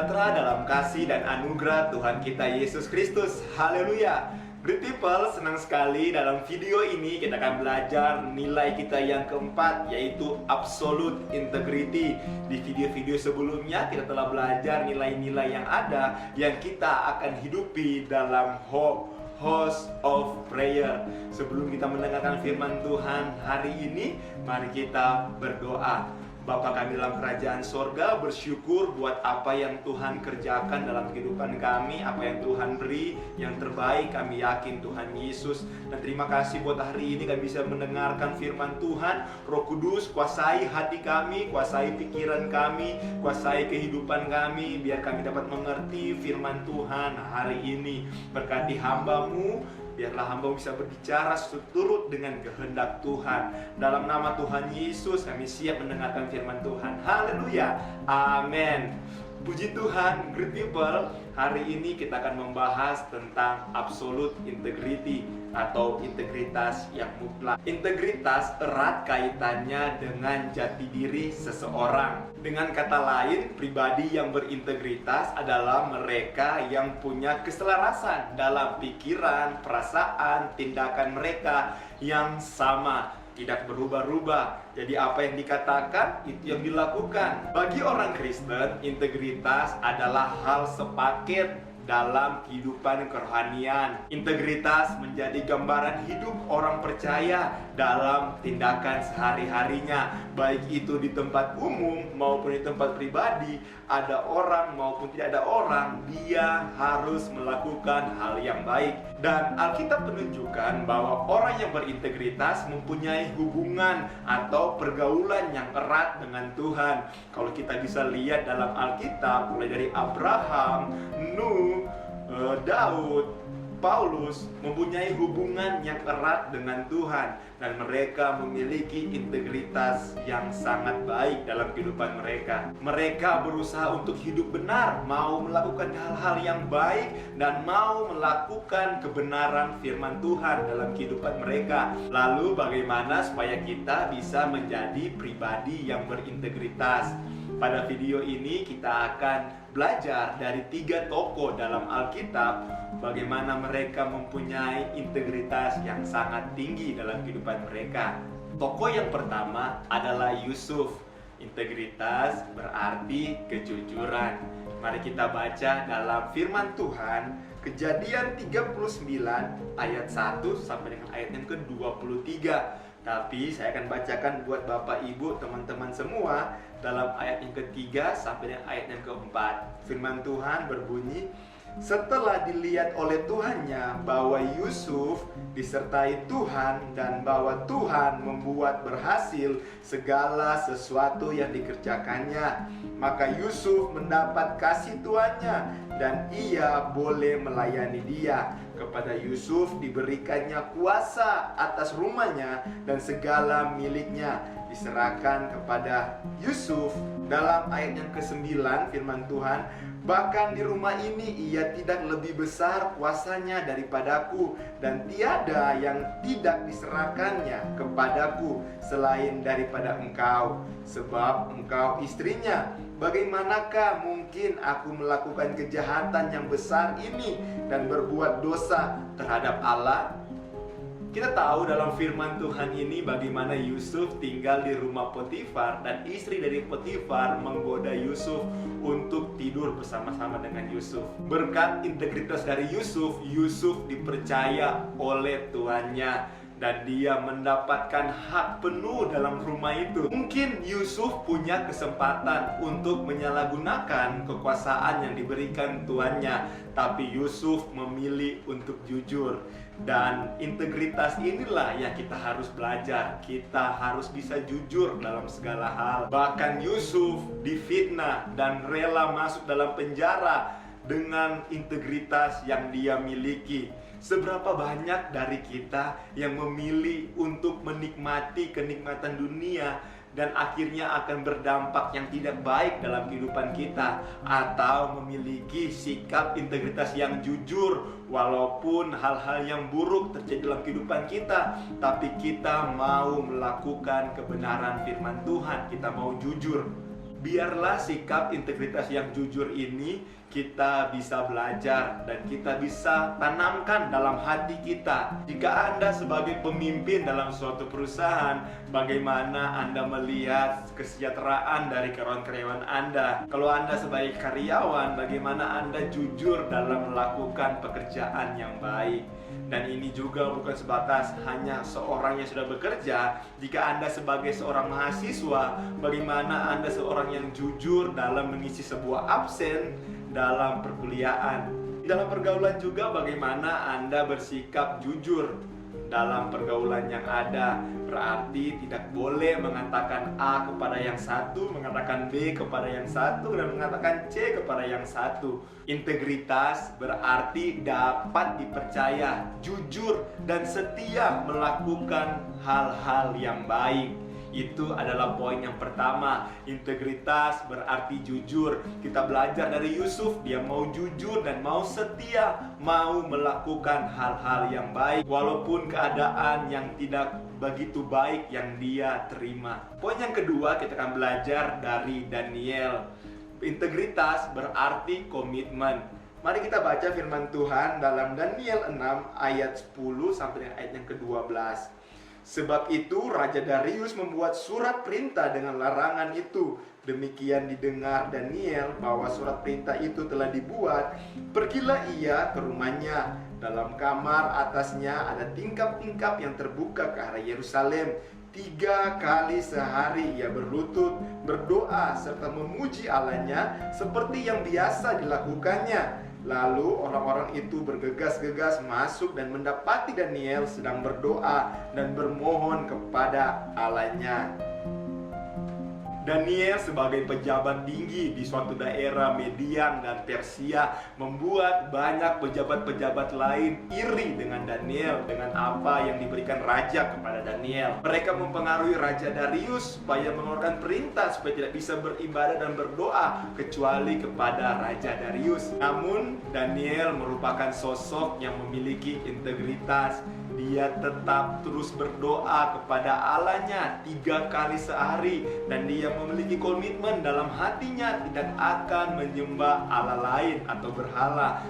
sejahtera dalam kasih dan anugerah Tuhan kita Yesus Kristus. Haleluya. Great people, senang sekali dalam video ini kita akan belajar nilai kita yang keempat, yaitu absolute integrity. Di video-video sebelumnya kita telah belajar nilai-nilai yang ada yang kita akan hidupi dalam house of prayer. Sebelum kita mendengarkan firman Tuhan hari ini, mari kita berdoa. Bapa kami dalam kerajaan sorga, bersyukur buat apa yang Tuhan kerjakan dalam kehidupan kami, apa yang Tuhan beri, yang terbaik kami yakin Tuhan Yesus. Dan terima kasih buat hari ini kami bisa mendengarkan firman Tuhan. Roh Kudus, kuasai hati kami, kuasai pikiran kami, kuasai kehidupan kami, biar kami dapat mengerti firman Tuhan hari ini. Berkati hamba-Mu, biarlah hamba bisa berbicara seturut dengan kehendak Tuhan. Dalam nama Tuhan Yesus kami siap mendengarkan firman Tuhan. Haleluya, amin. Puji Tuhan, great people. Hari ini kita akan membahas tentang absolute integrity atau integritas yang mutlak. Integritas erat kaitannya dengan jati diri seseorang. Dengan kata lain, pribadi yang berintegritas adalah mereka yang punya keselarasan dalam pikiran, perasaan, tindakan mereka yang sama, tidak berubah-ubah. Jadi apa yang dikatakan, itu yang dilakukan. Bagi orang Kristen, integritas adalah hal sepaket dalam kehidupan kerohanian. Integritas menjadi gambaran hidup orang percaya dalam tindakan sehari-harinya, baik itu di tempat umum maupun di tempat pribadi. Ada orang maupun tidak ada orang, dia harus melakukan hal yang baik. Dan Alkitab menunjukkan bahwa orang yang berintegritas mempunyai hubungan atau pergaulan yang erat dengan Tuhan. Kalau kita bisa lihat dalam Alkitab, mulai dari Abraham, Nuh, Daud, Paulus mempunyai hubungan yang erat dengan Tuhan, dan mereka memiliki integritas yang sangat baik dalam kehidupan mereka. Mereka berusaha untuk hidup benar, mau melakukan hal-hal yang baik, dan mau melakukan kebenaran firman Tuhan dalam kehidupan mereka. Lalu bagaimana supaya kita bisa menjadi pribadi yang berintegritas? Pada video ini kita akan belajar dari 3 tokoh dalam Alkitab, bagaimana mereka mempunyai integritas yang sangat tinggi dalam kehidupan mereka. Tokoh yang pertama adalah Yusuf. Integritas berarti kejujuran. Mari kita baca dalam firman Tuhan, Kejadian 39 ayat 1 sampai dengan ayat yang ke-23. Tapi saya akan bacakan buat Bapak Ibu, teman-teman semua, dalam ayat yang ketiga sampai dengan ayat yang keempat. Firman Tuhan berbunyi, setelah dilihat oleh Tuhannya bahwa Yusuf disertai Tuhan dan bahwa Tuhan membuat berhasil segala sesuatu yang dikerjakannya, maka Yusuf mendapat kasih tuannya dan ia boleh melayani dia. Kepada Yusuf diberikannya kuasa atas rumahnya dan segala miliknya diserahkan kepada Yusuf. Dalam ayat yang ke-9 firman Tuhan, bahkan di rumah ini ia tidak lebih besar kuasanya daripadaku, dan tiada yang tidak diserahkannya kepadaku selain daripada engkau, sebab engkau istrinya. Bagaimanakah mungkin aku melakukan kejahatan yang besar ini dan berbuat dosa terhadap Allah? Kita tahu dalam firman Tuhan ini bagaimana Yusuf tinggal di rumah Potifar, dan istri dari Potifar menggoda Yusuf untuk tidur bersama-sama dengan Yusuf. Berkat integritas dari Yusuf, Yusuf dipercaya oleh tuannya dan dia mendapatkan hak penuh dalam rumah itu. Mungkin Yusuf punya kesempatan untuk menyalahgunakan kekuasaan yang diberikan tuannya, tapi Yusuf memilih untuk jujur. Dan integritas inilah yang kita harus belajar. Kita harus bisa jujur dalam segala hal. Bahkan Yusuf difitnah dan rela masuk dalam penjara dengan integritas yang dia miliki. Seberapa banyak dari kita yang memilih untuk menikmati kenikmatan dunia dan akhirnya akan berdampak yang tidak baik dalam kehidupan kita, atau memiliki sikap integritas yang jujur walaupun hal-hal yang buruk terjadi dalam kehidupan kita, tapi kita mau melakukan kebenaran firman Tuhan, kita mau jujur. Biarlah sikap integritas yang jujur ini kita bisa belajar dan kita bisa tanamkan dalam hati kita. Jika Anda sebagai pemimpin dalam suatu perusahaan, bagaimana Anda melihat kesejahteraan dari karyawan-karyawan Anda? Kalau Anda sebagai karyawan, bagaimana Anda jujur dalam melakukan pekerjaan yang baik? Dan ini juga bukan sebatas hanya seorang yang sudah bekerja. Jika Anda sebagai seorang mahasiswa, bagaimana Anda seorang yang jujur dalam mengisi sebuah absen dalam perkuliahan. Dalam pergaulan juga bagaimana Anda bersikap jujur dalam pergaulan yang ada. Berarti tidak boleh mengatakan A kepada yang satu, mengatakan B kepada yang satu, dan mengatakan C kepada yang satu. Integritas berarti dapat dipercaya, jujur, dan setia melakukan hal-hal yang baik. Itu adalah poin yang pertama. Integritas berarti jujur. Kita belajar dari Yusuf, dia mau jujur dan mau setia, mau melakukan hal-hal yang baik walaupun keadaan yang tidak begitu baik yang dia terima. Poin yang kedua, kita akan belajar dari Daniel. Integritas berarti komitmen. Mari kita baca firman Tuhan dalam Daniel 6 ayat 10 sampai dengan ayat yang ke-12. Sebab itu Raja Darius membuat surat perintah dengan larangan itu. Demikian didengar Daniel bahwa surat perintah itu telah dibuat. Pergilah ia ke rumahnya. Dalam kamar atasnya ada tingkap-tingkap yang terbuka ke arah Yerusalem. 3 kali sehari ia berlutut, berdoa, serta memuji Allahnya seperti yang biasa dilakukannya. Lalu orang-orang itu bergegas-gegas masuk dan mendapati Daniel sedang berdoa dan bermohon kepada Allahnya. Daniel sebagai pejabat tinggi di suatu daerah Median dan Persia membuat banyak pejabat-pejabat lain iri dengan Daniel, dengan apa yang diberikan raja kepada Daniel. Mereka mempengaruhi Raja Darius supaya mengeluarkan perintah supaya tidak bisa beribadah dan berdoa kecuali kepada Raja Darius. Namun Daniel merupakan sosok yang memiliki integritas. Dia tetap terus berdoa kepada Allahnya 3 kali sehari, dan dia memiliki komitmen dalam hatinya tidak akan menyembah Allah lain atau berhala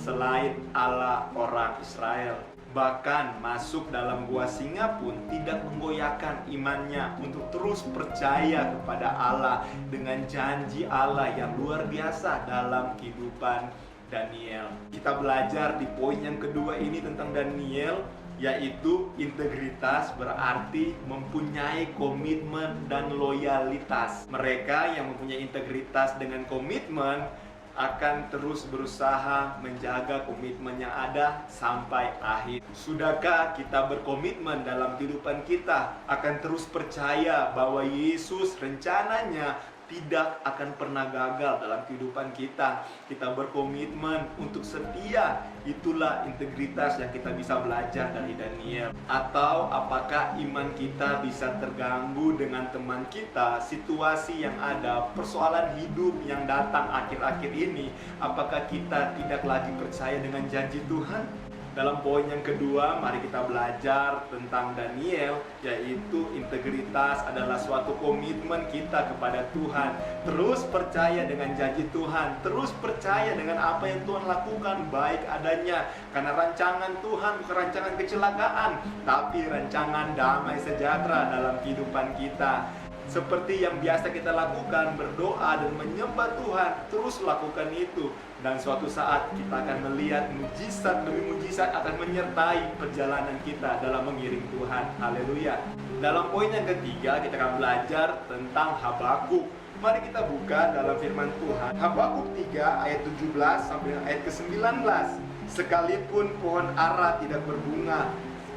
selain Allah orang Israel. Bahkan masuk dalam gua singa pun tidak menggoyahkan imannya untuk terus percaya kepada Allah dengan janji Allah yang luar biasa dalam kehidupan Daniel. Kita belajar di poin yang kedua ini tentang Daniel, yaitu integritas berarti mempunyai komitmen dan loyalitas. Mereka yang mempunyai integritas dengan komitmen akan terus berusaha menjaga komitmen yang ada sampai akhir. Sudahkah kita berkomitmen dalam kehidupan kita akan terus percaya bahwa Yesus rencananya tidak akan pernah gagal dalam kehidupan kita? Kita berkomitmen untuk setia. Itulah integritas yang kita bisa belajar dari Daniel. Atau apakah iman kita bisa terganggu dengan teman kita, situasi yang ada, persoalan hidup yang datang akhir-akhir ini? Apakah kita tidak lagi percaya dengan janji Tuhan? Dalam poin yang kedua, mari kita belajar tentang Daniel, yaitu integritas adalah suatu komitmen kita kepada Tuhan. Terus percaya dengan janji Tuhan, terus percaya dengan apa yang Tuhan lakukan baik adanya. Karena rancangan Tuhan bukan rancangan kecelakaan, tapi rancangan damai sejahtera dalam kehidupan kita. Seperti yang biasa kita lakukan, berdoa dan menyembah Tuhan, terus lakukan itu. Dan suatu saat kita akan melihat mujizat demi mujizat akan menyertai perjalanan kita dalam mengiring Tuhan. Haleluya. Dalam poin yang ketiga, kita akan belajar tentang Habakuk. Mari kita buka dalam firman Tuhan. Habakuk 3 ayat 17 sampai ayat ke-19. Sekalipun pohon ara tidak berbunga,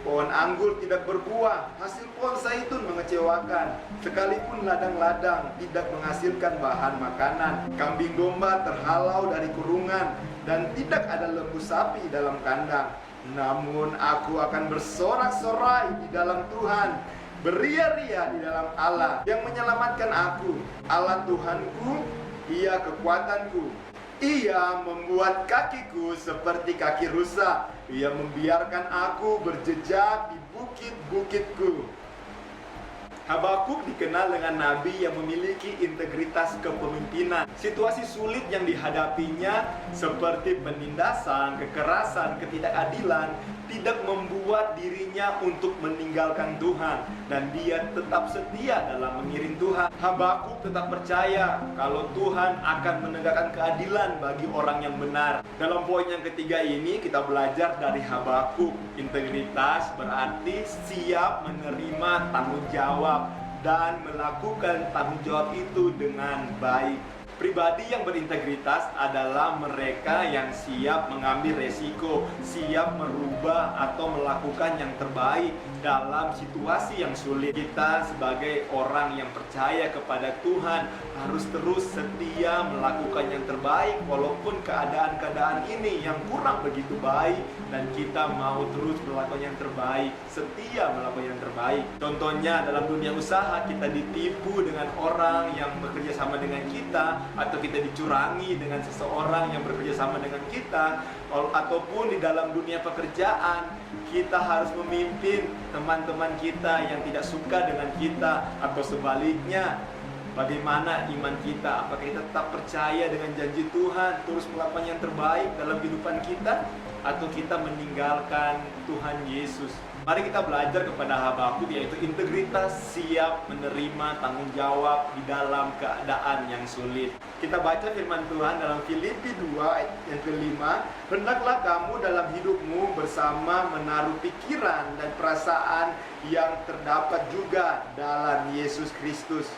pohon anggur tidak berbuah, hasil pohon zaitun mengecewakan, sekalipun ladang-ladang tidak menghasilkan bahan makanan, kambing domba terhalau dari kurungan, dan tidak ada lembu sapi dalam kandang. Namun aku akan bersorak-sorai di dalam Tuhan, beria-ria di dalam Allah yang menyelamatkan aku. Allah Tuhanku, Ia kekuatanku. Ia membuat kakiku seperti kaki rusa. Ia membiarkan aku berjejak di bukit-bukitku. Habakuk dikenal dengan nabi yang memiliki integritas kepemimpinan. Situasi sulit yang dihadapinya seperti penindasan, kekerasan, ketidakadilan tidak membuat dirinya untuk meninggalkan Tuhan, dan dia tetap setia dalam mengiring Tuhan. Habakuk tetap percaya kalau Tuhan akan menegakkan keadilan bagi orang yang benar. Dalam poin yang ketiga ini kita belajar dari Habakuk, integritas berarti siap menerima tanggung jawab dan melakukan tanggung jawab itu dengan baik. Pribadi yang berintegritas adalah mereka yang siap mengambil resiko, siap merubah atau melakukan yang terbaik dalam situasi yang sulit. Kita sebagai orang yang percaya kepada Tuhan harus terus setia melakukan yang terbaik walaupun keadaan-keadaan ini yang kurang begitu baik, dan kita mau terus melakukan yang terbaik, setia melakukan yang terbaik. Contohnya dalam dunia usaha, kita ditipu dengan orang yang bekerja sama dengan kita, atau kita dicurangi dengan seseorang yang bekerja sama dengan kita, ataupun di dalam dunia pekerjaan kita harus memimpin teman-teman kita yang tidak suka dengan kita, atau sebaliknya. Bagaimana iman kita? Apakah kita tetap percaya dengan janji Tuhan, terus melakukan yang terbaik dalam kehidupan kita, atau kita meninggalkan Tuhan Yesus? Mari kita belajar kepada Habakuk, yaitu integritas, siap menerima tanggung jawab di dalam keadaan yang sulit. Kita baca firman Tuhan dalam Filipi 2 ayat yang kelima. Hendaklah kamu dalam hidupmu bersama menaruh pikiran dan perasaan yang terdapat juga dalam Yesus Kristus.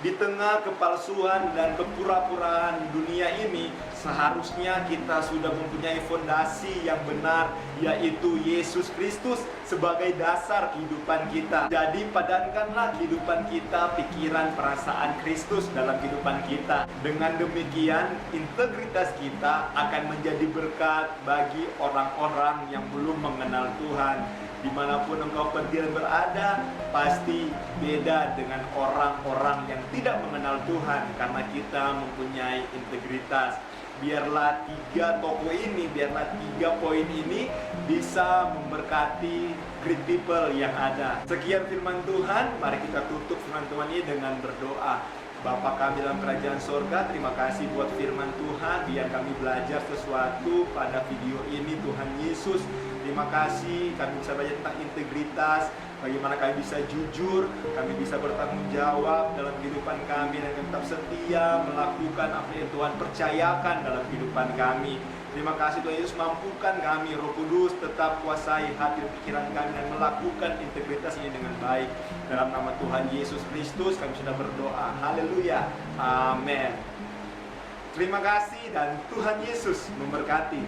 Di tengah kepalsuan dan kepura-puraan dunia ini, seharusnya kita sudah mempunyai fondasi yang benar, yaitu Yesus Kristus sebagai dasar kehidupan kita. Jadi padankanlah kehidupan kita, pikiran, perasaan Kristus dalam kehidupan kita. Dengan demikian, integritas kita akan menjadi berkat bagi orang-orang yang belum mengenal Tuhan. Dimanapun engkau pergi dan berada, pasti beda dengan orang-orang yang tidak mengenal Tuhan, karena kita mempunyai integritas. Biarlah tiga poin ini bisa memberkati great people yang ada. Sekian firman Tuhan, mari kita tutup firman Tuhan ini dengan berdoa. Bapa kami dalam kerajaan sorga, terima kasih buat firman Tuhan. Biar kami belajar sesuatu pada video ini, Tuhan Yesus. Terima kasih kami bisa belajar tentang integritas, bagaimana kami bisa jujur, kami bisa bertanggung jawab dalam kehidupan kami, dan kami tetap setia melakukan apa yang Tuhan percayakan dalam kehidupan kami. Terima kasih Tuhan Yesus, mampukan kami, Roh Kudus tetap kuasai hati dan pikiran kami dan melakukan integritas ini dengan baik. Dalam nama Tuhan Yesus Kristus kami sudah berdoa. Haleluya. Amin. Terima kasih dan Tuhan Yesus memberkati.